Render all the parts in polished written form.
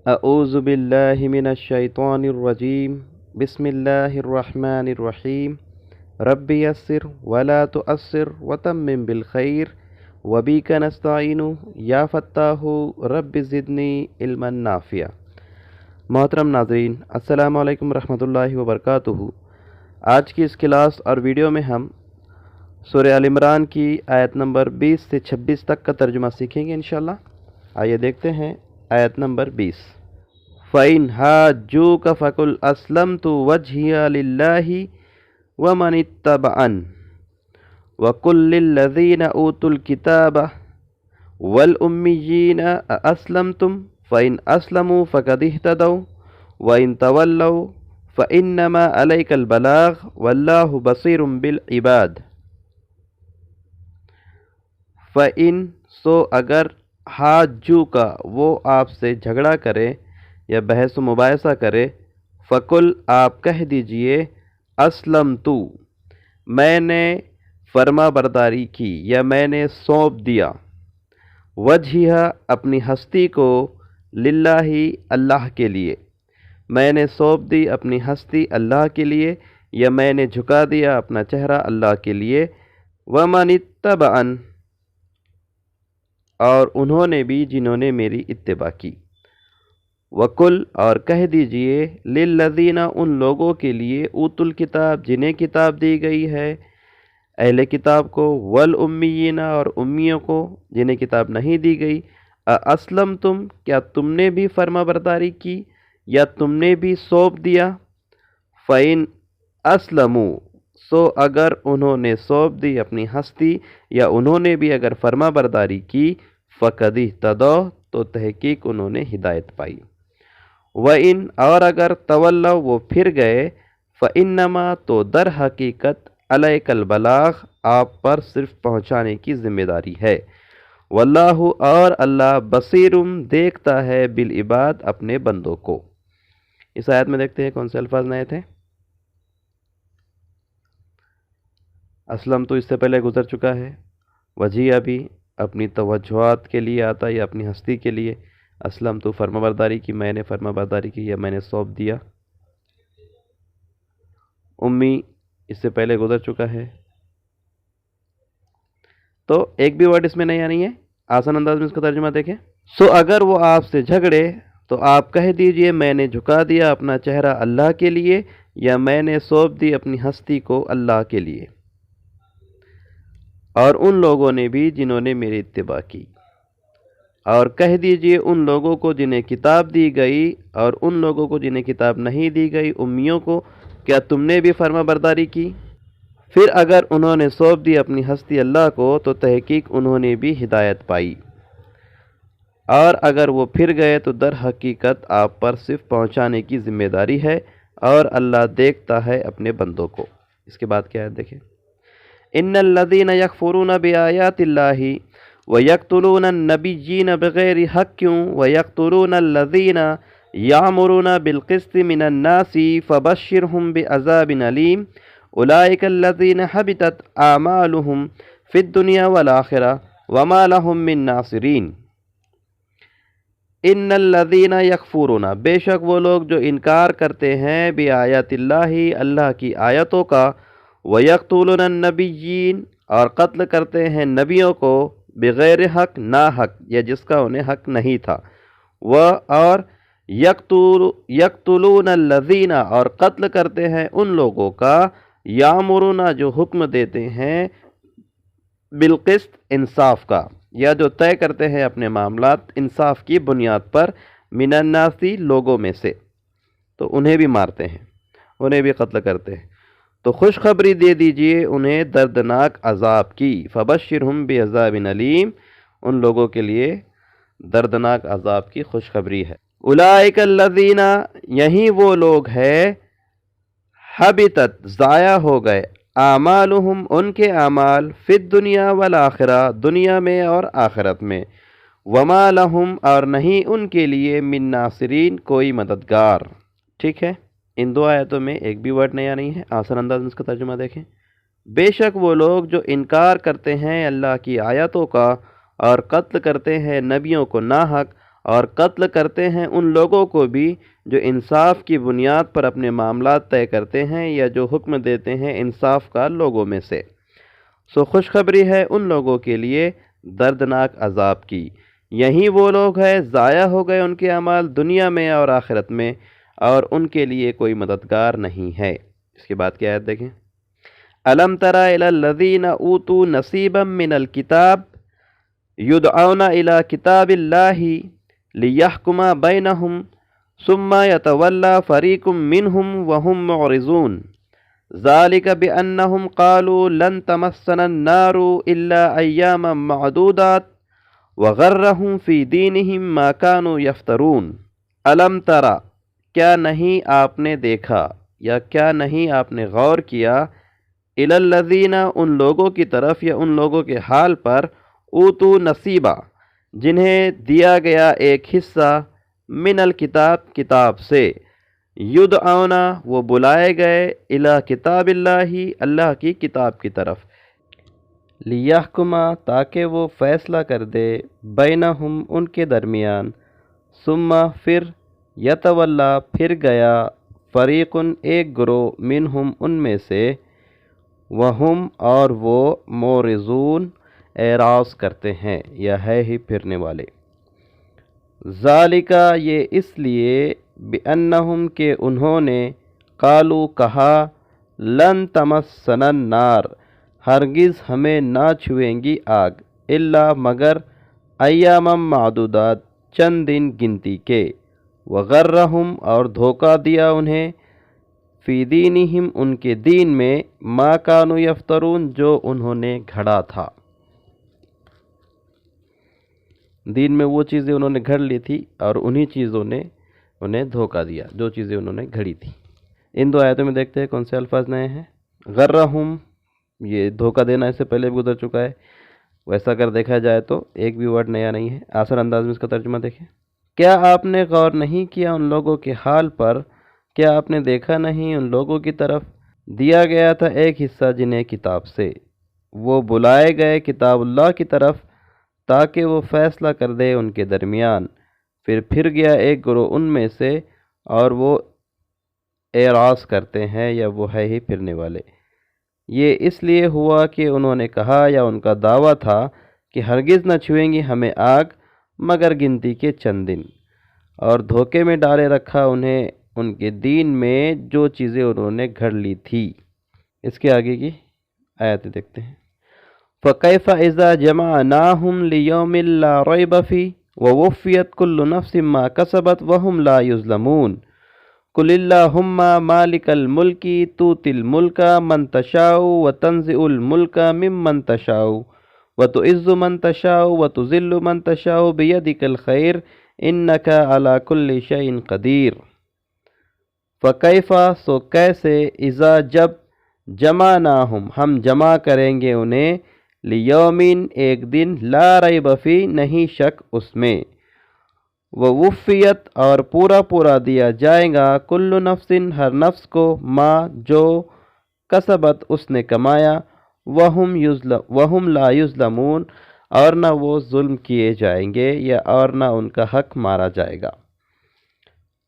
اعوذ باللہ من الشیطان الرجیم بسم اللہ الرحمن الرحیم رب یسر ولا تعسر وتمم بالخیر وبک نستعین یا فتاح رب زدنی علما نافعا۔ محترم ناظرین، السلام علیکم ورحمۃ اللہ وبرکاتہ۔ آج کی اس کلاس اور ویڈیو میں ہم سورہ آل عمران کی آیت نمبر 20 سے 26 تک کا ترجمہ سیکھیں گے انشاءاللہ۔ آئیے دیکھتے ہیں آیت نمبر 20۔ فَإِنْ حَاجُّوكَ فَقُلْ أَسْلَمْتُ وَجْهِيَ لِلَّهِ وَمَنِ اتَّبَعَنِ وَقُلْ لِلَّذِينَ أُوتُوا الْكِتَابَ وَالْأُمِّيِّينَ أَأَسْلَمْتُمْ فَإِنْ أَسْلَمُوا فَقَدِ اهْتَدَوْا وَإِنْ تَوَلَّوْا فَإِنَّمَا عَلَيْكَ الْبَلَاغُ وَاللَّهُ بَصِيرٌ بِالْعِبَادِ۔ فَإِنْ سو اگر حاجو کا وہ آپ سے جھگڑا کرے یا بحث و مباحثہ کرے، فقل آپ کہہ دیجئے اسلمتو میں نے فرما برداری کی یا میں نے سونپ دیا، وجہیہ اپنی ہستی کو، للہ اللہ کے لیے میں نے سونپ دی اپنی ہستی اللہ کے لیے، یا میں نے جھکا دیا اپنا چہرہ اللہ کے لیے، ومن اتبعن اور انہوں نے بھی جنہوں نے میری اتباع کی، وَقُلْ اور کہہ دیجئے لِلَّذِينَ ان لوگوں کے لیے اوتوا الکتاب جنہیں کتاب دی گئی ہے، اہل کتاب کو، وَالْأُمِّيِّينَ اور امیوں کو جنہیں کتاب نہیں دی گئی، أَأَسْلَمْتُمْ کیا تم نے بھی فرما برداری کی یا تم نے بھی سونپ دیا، فَإِنْ أَسْلَمُوا سو اگر انہوں نے سونپ دی اپنی ہستی یا انہوں نے بھی اگر فرما برداری کی، فَقَدِ اهْتَدَوْا تو تحقیق انہوں نے ہدایت پائی، وَإِنْ اور اگر تولوا وہ پھر گئے، فَإِنَّمَا تو در حقیقت عَلَيْكَ الْبَلَاغُ آپ پر صرف پہنچانے کی ذمہ داری ہے، وَاللَّهُ اور اللہ بصیرٌ دیکھتا ہے بالعباد اپنے بندوں کو۔ اس آیت میں دیکھتے ہیں کون سے الفاظ نئے تھے۔ اسلم تو اس سے پہلے گزر چکا ہے، وجیہ بھی اپنی توجہات کے لیے آتا ہے یا اپنی ہستی کے لیے، اسلم تو فرما برداری کی، میں نے فرما برداری کی یا میں نے سونپ دیا۔ امی اس سے پہلے گزر چکا ہے، تو ایک بھی ورڈ اس میں نہیں ہے، آسان انداز میں اس کا ترجمہ دیکھیں۔ سو اگر وہ آپ سے جھگڑے تو آپ کہہ دیجئے میں نے جھکا دیا اپنا چہرہ اللہ کے لیے یا میں نے سونپ دی اپنی ہستی کو اللہ کے لیے، اور ان لوگوں نے بھی جنہوں نے میری اتباع کی، اور کہہ دیجئے ان لوگوں کو جنہیں کتاب دی گئی اور ان لوگوں کو جنہیں کتاب نہیں دی گئی، امیوں کو، کیا تم نے بھی فرما برداری کی، پھر اگر انہوں نے سونپ دی اپنی ہستی اللہ کو تو تحقیق انہوں نے بھی ہدایت پائی، اور اگر وہ پھر گئے تو در حقیقت آپ پر صرف پہنچانے کی ذمہ داری ہے، اور اللہ دیکھتا ہے اپنے بندوں کو۔ اس کے بعد کیا ہے دیکھیں، ان الذین یکفرون بآیات اللہ ویقتلون النبیین بغیر حق ویقتلون الذین یأمرون بالقسط من الناس فبشرهم بعذاب علیم اولئک الذین حبطت اعمالهم فی الدنیا والآخرہ وما لهم من ناصرین۔ ان الذین یکفرون بے شک وہ لوگ جو انکار کرتے ہیں بآیات اللہ اللہ کی آیتوں کا، وَيَقْتُلُونَ النَّبِيِّينَ اور قتل کرتے ہیں نبیوں کو، بغیر حق نا حق یا جس کا انہیں حق نہیں تھا، اور یقتلون الذین اور قتل کرتے ہیں ان لوگوں کا، یامرون جو حکم دیتے ہیں، بالقسط انصاف کا، یا جو طے کرتے ہیں اپنے معاملات انصاف کی بنیاد پر، من الناسی لوگوں میں سے، تو انہیں بھی مارتے ہیں، انہیں بھی قتل کرتے ہیں، تو خوشخبری دے دیجئے انہیں دردناک عذاب کی، فبشرہم بعذاب علیم ان لوگوں کے لیے دردناک عذاب کی خوشخبری ہے۔ اولئک الذین یہی وہ لوگ ہیں، حبطت ضائع ہو گئے، اعمالہم ان کے اعمال، فی الدنیا والآخرہ دنیا میں اور آخرت میں، وما لہم اور نہیں ان کے لیے من ناصرین کوئی مددگار۔ ٹھیک ہے، ان دو آیتوں میں ایک بھی ورڈ نیا نہیں ہے، آسان انداز میں اس کا ترجمہ دیکھیں۔ بے شک وہ لوگ جو انکار کرتے ہیں اللہ کی آیتوں کا اور قتل کرتے ہیں نبیوں کو ناحق، اور قتل کرتے ہیں ان لوگوں کو بھی جو انصاف کی بنیاد پر اپنے معاملات طے کرتے ہیں یا جو حکم دیتے ہیں انصاف کا لوگوں میں سے۔ سو خوشخبری ہے ان لوگوں کے لیے دردناک عذاب کی۔ یہی وہ لوگ ہیں ضائع ہو گئے ان کے اعمال دنیا میں اور آخرت میں، اور ان کے لیے کوئی مددگار نہیں ہے۔ اس کے بعد کی آیت دیکھیں۔ أَلَمْ تَرَ إِلَى الَّذِينَ أُوتُوا نَصِيبًا مِّنَ الْكِتَابِ يُدْعَوْنَ إِلَى كِتَابِ اللَّهِ لِيَحْكُمَ بَيْنَهُمْ ثُمَّ يَتَوَلَّى فَرِيقٌ مِّنْهُمْ وَهُمْ مُعْرِضُونَ ذَلِكَ بِأَنَّهُمْ قَالُوا لَن تَمَسَّنَا النَّارُ إِلَّا أَيَّامًا مَّعْدُودَاتٍ وَغَرَّهُمْ فِي دِينِهِمْ مَا كَانُوا يَفْتَرُونَ۔ الم ترى، کیا نہیں آپ نے دیکھا یا کیا نہیں آپ نے غور کیا، الی الذین، ان لوگوں کی طرف یا ان لوگوں کے حال پر، اوتو نصیبہ، جنہیں دیا گیا ایک حصہ، من الکتاب، کتاب سے، یدعونا، وہ بلائے گئے، الی کتاب اللہ، اللہ کی کتاب کی طرف، لیحکما، تاکہ وہ فیصلہ کر دے، بینہم، ان کے درمیان، ثم، پھر، یتولا، پھر گیا، فریقن، ایک گروہ، منہم، ان میں سے، وہم، اور وہ، مورزون، اعراض کرتے ہیں یا ہے ہی پھرنے والے۔ ذالکا، یہ اس لیے، بِأَنَّهُمْ، کہ انہوں نے، قالو، کہا، لن تمسنا النار، ہرگز ہمیں نہ چھوئیں گی آگ، الا، مگر، ایاما معدودات، چند دن گنتی کے، وغرہم، اور دھوکہ دیا انہیں، فی دینہم، ان کے دین میں، ما کانوا یفترون، جو انہوں نے گھڑا تھا، دین میں وہ چیزیں انہوں نے گھڑ لی تھی اور انہی چیزوں نے انہیں دھوکہ دیا، جو چیزیں انہوں نے گھڑی تھی۔ ان دو آیتوں میں دیکھتے ہیں کون سے الفاظ نئے ہیں۔ غرہم، یہ دھوکہ دینا اس سے پہلے بھی گزر چکا ہے، ویسا اگر دیکھا جائے تو ایک بھی ورڈ نیا نہیں ہے۔ آسان انداز میں اس کا ترجمہ دیکھیں۔ کیا آپ نے غور نہیں کیا ان لوگوں کے حال پر، کیا آپ نے دیکھا نہیں ان لوگوں کی طرف، دیا گیا تھا ایک حصہ جنہیں کتاب سے، وہ بلائے گئے کتاب اللہ کی طرف تاکہ وہ فیصلہ کر دے ان کے درمیان، پھر گیا ایک گروہ ان میں سے، اور وہ اعراض کرتے ہیں یا وہ ہے ہی پھرنے والے۔ یہ اس لیے ہوا کہ انہوں نے کہا یا ان کا دعویٰ تھا کہ ہرگز نہ چھوئیں گی ہمیں آگ مگر گنتی کے چند دن، اور دھوکے میں ڈالے رکھا انہیں ان کے دین میں جو چیزیں انہوں نے گھڑ لی تھی۔ اس کے آگے کی آیتیں دیکھتے ہیں۔ فَكَيْفَ إِذَا جَمَعْنَاهُمْ لِيَوْمٍ لَا رَيْبَ فِيهِ وَوُفِّيَتْ كُلُّ نَفْسٍ مَا كَسَبَتْ وَهُمْ لَا يُظْلَمُونَ قُلِ اللَّهُمَّ مَالِكَ الْمُلْكِ تُؤْتِي الْمُلْكَ مَنْ تَشَاءُ وَتَنزِعُ الْمُلْكَ مِمَّنْ تَشَاءُ وَتُعِزُّ مَنْ تَشَاءُ وَتُذِلُّ مَنْ تَشَاءُ بِيَدِكَ الْخَيْرُ إِنَّكَ عَلَى كُلِّ شَيْءٍ قَدِيرٌ۔ فَكَيْفَ، سو کیسے، اذا، جب، جمعناہم، ہم جمع کریں گے انہیں، لیومن، ایک دن، لا ریب فی، نہیں شک اس میں، ووفیت، اور پورا دیا جائے گا، کل نفس، ہر نفس کو، ما، جو، کسبت، اس نے کمایا، وہم لا یظلمون، اور نہ وہ ظلم کیے جائیں گے یا اور نہ ان کا حق مارا جائے گا۔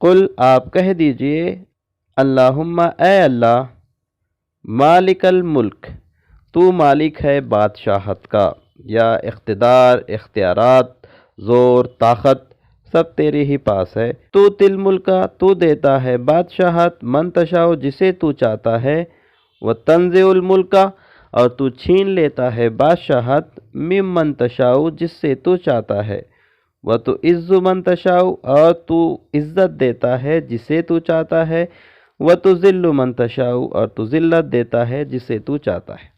قل، آپ کہہ دیجئے، اللہم، اے اللہ، مالک الملک، تو مالک ہے بادشاہت کا، یا اقتدار، اختیارات، زور، طاقت، سب تیرے ہی پاس ہے۔ تو تل ملکا، تو دیتا ہے بادشاہت، من تشاء، جسے تو چاہتا ہے، وتنزع الملکا، اور تو چھین لیتا ہے بادشاہت، ممن تشاء، جس سے تو چاہتا ہے، وتعز من تشاء، اور تو عزت دیتا ہے جسے تو چاہتا ہے، وتذل من تشاء، اور تو ذلت دیتا ہے جسے تو چاہتا ہے۔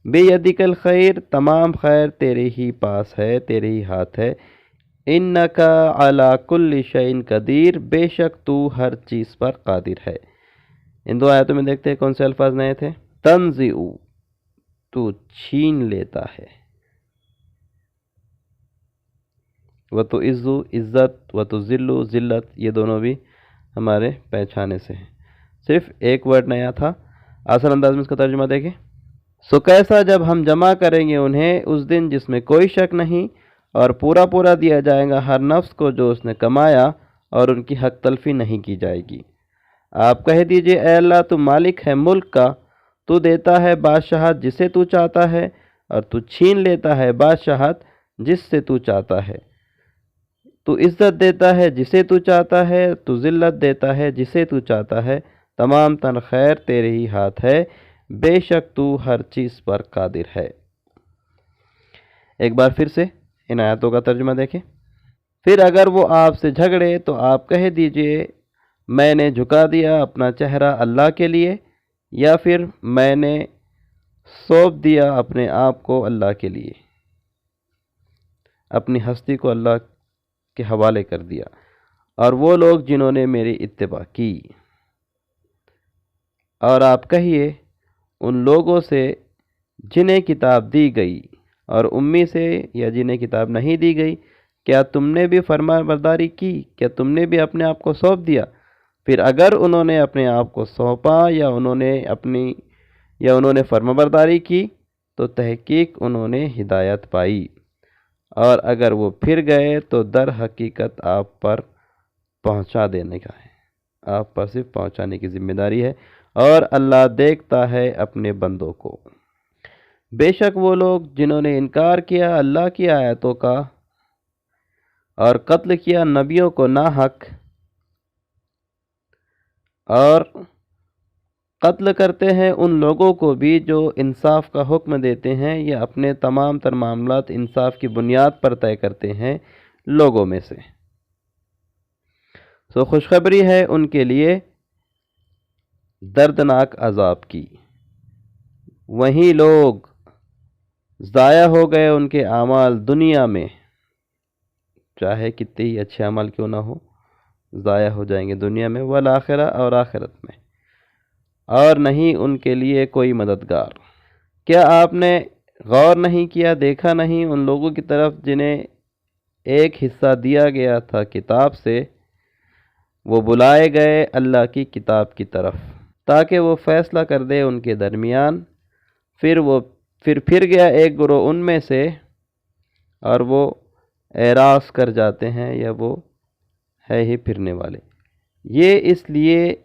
بیدک الخیر، تمام خیر تیرے ہی پاس ہے، تیرے ہی ہاتھ ہے، انک علی کل شیء قدیر، بے شک تو ہر چیز پر قادر ہے۔ ان دو آیتوں میں دیکھتے ہیں کون سے الفاظ نئے تھے۔ تنزع، تو چھین لیتا ہے، وتعز، عزت، وتذل، ذلت، یہ دونوں بھی ہمارے پہچانے سے ہیں، صرف ایک ورڈ نیا تھا۔ آسان انداز میں اس کا ترجمہ دیکھیں۔ سو کیسا، جب ہم جمع کریں گے انہیں اس دن جس میں کوئی شک نہیں، اور پورا پورا دیا جائے گا ہر نفس کو جو اس نے کمایا، اور ان کی حق تلفی نہیں کی جائے گی۔ آپ کہہ دیجئے اے اللہ تو مالک ہے ملک کا، تو دیتا ہے بادشاہت جسے تو چاہتا ہے، اور تو چھین لیتا ہے بادشاہت جس سے تو چاہتا ہے۔ تو عزت دیتا ہے جسے تو چاہتا ہے، تو ذلت دیتا ہے جسے تو چاہتا ہے، تمام تن خیر تیرے ہی ہاتھ ہے، بے شک تو ہر چیز پر قادر ہے۔ ایک بار پھر سے ان آیاتوں کا ترجمہ دیکھیں۔ پھر اگر وہ آپ سے جھگڑے تو آپ کہہ دیجئے میں نے جھکا دیا اپنا چہرہ اللہ کے لیے، یا پھر میں نے سونپ دیا اپنے آپ کو اللہ کے لیے، اپنی ہستی کو اللہ کے حوالے کر دیا، اور وہ لوگ جنہوں نے میری اتباع کی۔ اور آپ کہیے ان لوگوں سے جنہیں کتاب دی گئی اور امی سے یا جنہیں کتاب نہیں دی گئی، کیا تم نے بھی فرما برداری کی؟ کیا تم نے بھی اپنے آپ کو سونپ دیا؟ پھر اگر انہوں نے اپنے آپ کو سونپا یا انہوں نے فرما برداری کی تو تحقیق انہوں نے ہدایت پائی، اور اگر وہ پھر گئے تو در حقیقت آپ پر پہنچا دینے کا ہے، آپ پر صرف پہنچانے کی ذمہ داری ہے، اور اللہ دیکھتا ہے اپنے بندوں کو۔ بے شک وہ لوگ جنہوں نے انکار کیا اللہ کی آیتوں کا اور قتل کیا نبیوں کو ناحق، اور قتل کرتے ہیں ان لوگوں کو بھی جو انصاف کا حکم دیتے ہیں یا اپنے تمام تر معاملات انصاف کی بنیاد پر طے کرتے ہیں لوگوں میں سے، سو خوشخبری ہے ان کے لیے دردناک عذاب کی۔ وہیں لوگ ضائع ہو گئے ان کے اعمال دنیا میں، چاہے کتنے ہی اچھے عمل کیوں نہ ہو، ضائع ہو جائیں گے دنیا میں، والآخرہ اور آخرت میں، اور نہیں ان کے لیے کوئی مددگار۔ کیا آپ نے غور نہیں کیا، دیکھا نہیں ان لوگوں کی طرف جنہیں ایک حصہ دیا گیا تھا کتاب سے، وہ بلائے گئے اللہ کی کتاب کی طرف تاکہ وہ فیصلہ کر دے ان کے درمیان، پھر گیا ایک گروہ ان میں سے اور وہ اعراض کر جاتے ہیں، یا وہ ہے ہی پھرنے والے، یہ اس لیے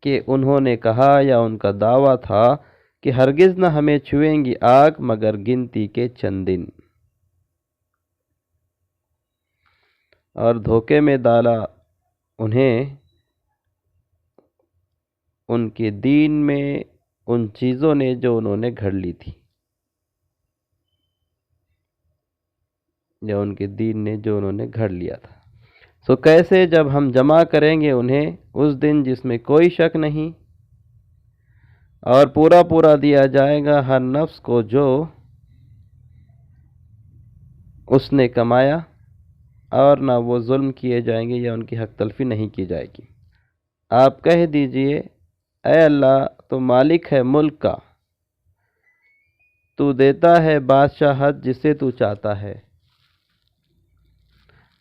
کہ انہوں نے کہا یا ان کا دعویٰ تھا کہ ہرگز نہ ہمیں چھوئیں گی آگ مگر گنتی کے چند دن، اور دھوکے میں ڈالا انہیں ان کے دین میں ان چیزوں نے جو انہوں نے گھڑ لی تھی، یا ان کے دین نے جو انہوں نے گھڑ لیا تھا۔ سو کیسے جب ہم جمع کریں گے انہیں اس دن جس میں کوئی شک نہیں، اور پورا پورا دیا جائے گا ہر نفس کو جو اس نے کمایا، اور نہ وہ ظلم کیے جائیں گے یا ان کی حق تلفی نہیں کی جائے گی۔ آپ کہہ دیجئے اے اللہ تو مالک ہے ملک کا، تو دیتا ہے بادشاہت جسے تو چاہتا ہے،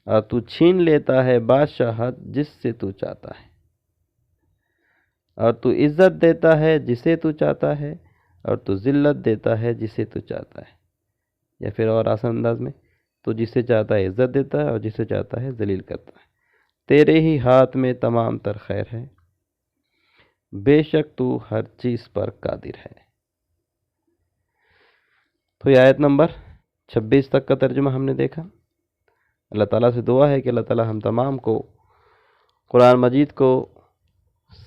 اور تو چھین لیتا ہے بادشاہت جس سے تو چاہتا ہے، اور تو عزت دیتا ہے جسے تو چاہتا ہے، اور تو ذلت دیتا ہے جسے تو چاہتا ہے، یا پھر اور آسان انداز میں تو جسے چاہتا ہے عزت دیتا ہے اور جسے چاہتا ہے ذلیل کرتا ہے، تیرے ہی ہاتھ میں تمام تر خیر ہے، بے شک تو ہر چیز پر قادر ہے۔ تو یہ آیت نمبر 26 تک کا ترجمہ ہم نے دیکھا۔ اللہ تعالیٰ سے دعا ہے کہ اللہ تعالیٰ ہم تمام کو قرآن مجید کو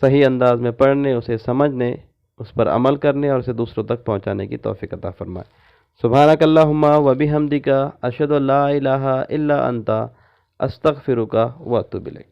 صحیح انداز میں پڑھنے، اسے سمجھنے، اس پر عمل کرنے اور اسے دوسروں تک پہنچانے کی توفیق عطا فرمائے۔ سبحانک اللہم و بحمدک، اشہد ان لا الہ الا انت، استغفرک و اتوب الیک۔